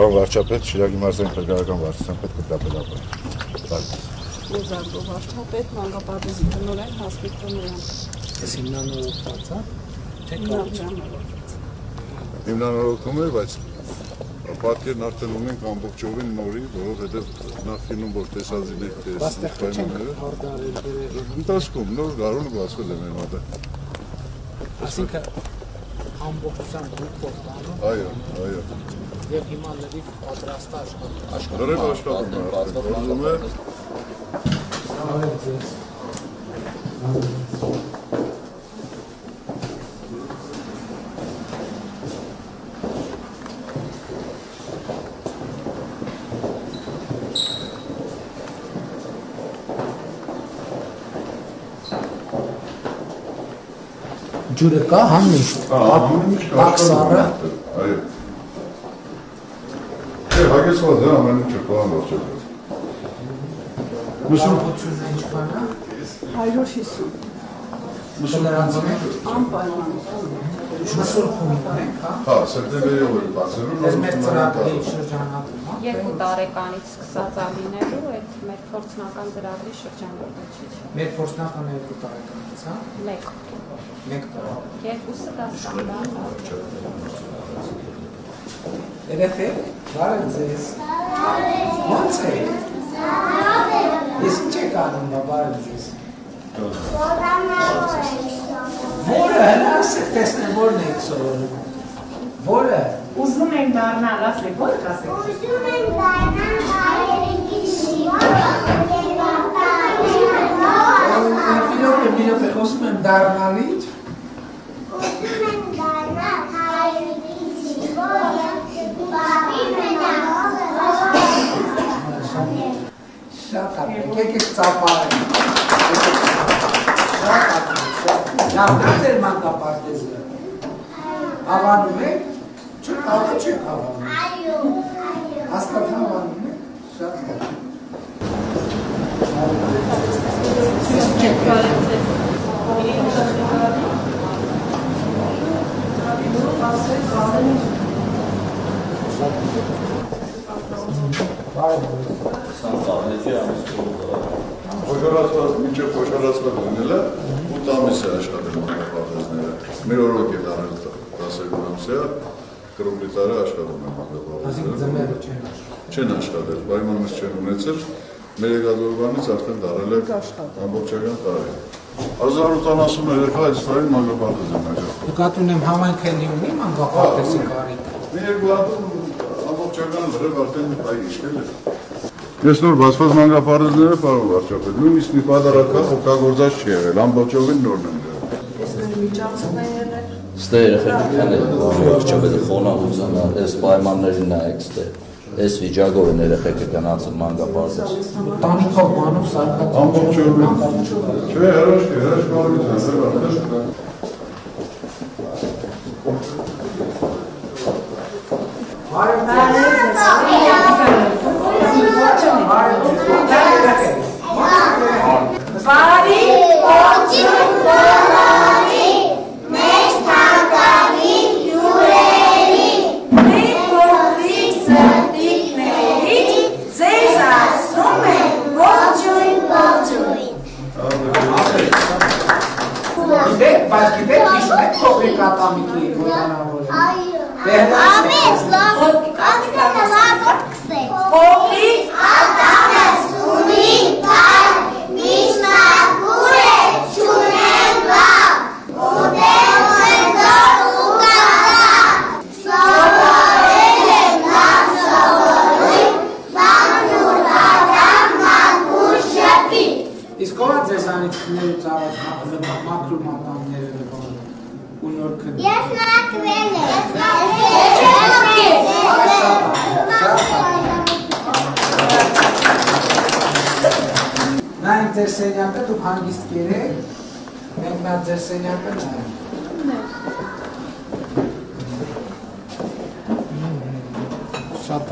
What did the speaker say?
Պարոն վարչապետ, Շիրակի մարզային փրկարարական վարչության պետք է դապելապը։ Ուզարգո վարչապետ, մանկապարտեզի տնօրեն Հասմիկ Տնոյան։ Ես հիմնանորոգված է, թե հիմնանորոգում է, բայց պատկերն արդեն ունենք ամբողջովին նորի, որովհետև նախկինում որ տեսածին եք ընթացքում նոր գարունը բացվել է մեր մոտը։ Այսինքն ամբողջության դուք փոխտանում։ Այո։ Եվ հիմա լրիվ պատրաստ աշխատում։ Լրիվ աշխատում է, ուզում է։ Ջուրը կա համիշտ, աքսարը։ Այո։ Հագեցված է ամեն ինչը պարոն վարչապետ։ Մշակությունն ինչքան է։ 150։ Մշակությունն անպայման։ Մշակություն ունենք, հա։ Հա, սեպտեմբերի օրը բացելու։ Ես մեր ծրագրի շրջանակում, հա։ 2 տարեկանից սկսած ալինելու այդ մեր փորձնական ծրագրի շրջանառությունից։ Մեր փորձնական 2 տարեկանից, հա։ 1 տարի։ Երկուսը դա ստանդարտ է։ Երեխեք, բարև ձեզ։ Ո՞նց եք։ Ես ինչ եք անում, բարև ձեզ։ Որը, հələ ասեք տեսնեմ, որն եք սովորում։ Որը։ Ուզում ենք դառնալ, ասեք, ո՞ր կասեք։ Ուզում ենք դառնալ հայրենիքի Միլոպե, խոսում եմ դառնալ ինչ։ Ուզում ենք դառնալ հայրենիքի բարի Շատ ապեք, եկեք ծապարենք։ Շատ ապեք, լավ, նատեր մանկապարտեզը։ Հավանում եք, չեք հավանում։ Այո։ Հաստատ հավանում եք, շատ լավ։ Խոշորացված, մինչև խոշորացված լինելը 8 ամիս է աշխատել մանկապարտեզները։ Մեր օրոք է դարել 12 ամսյա, կրոմի տարը աշխատում են մանկապարտեզները։ Չեն աշխատել, պայմաններ չեն ունեցել, մեր եկածորվանից արդեն դարել է ամբողջական տարի։ 1873 այս տարին մանկապարտեզ են աշխատում։ Նկատի ունեմ համայնքենի ունի մանկապարտեզի կարիք։ Մի երկու հատում ամբողջական լրիվ արդեն այ իշկել է։ Ես նոր բացված մանկապարտեզները, պարոն վարչապետ, նույնիսկ մի պատարական օգտագործած չի եղել, ամբողջովին նորն են եղել։ Ստե երեխեքան է վարչապետը խոնավություն, այս պայմաններին նայեք ստե։ Այս վիճակով են երեխեքը գնացել մանկապարտեզ։ Տանիքով մանով սարկած ամբողջովին։ Չէ, հրաշք Բարի ողջույն բոլորի, մեծ թանկագին հյուրերի, մեր փոքրիկ սրտիկներից ձեզ ասում ենք ողջույն։ Բայց գիտեք, հիշում եք փոքրիկ ատամիկի հոյանավորը։ Ամիս լավ կացնը լագորդ կսեք։ Փոքրիկ ատամս ունի կար, միշնագուր է չունեն լավ, ոտեղ են դոր ու կատակ, սովորել եմ լավ սովորույն, բանուր ադամ մանգուր շպի։ Իսկ ո՞ր ձեզ անիքներից առաջ մաքրում ատամները ու նոր քնի։ Ես մաքրվել եմ։ Նայենք ձեր սենյակը, դուք հանգիստ կերեք, մենք նա ձեր սենյակը նայենք։ Շատ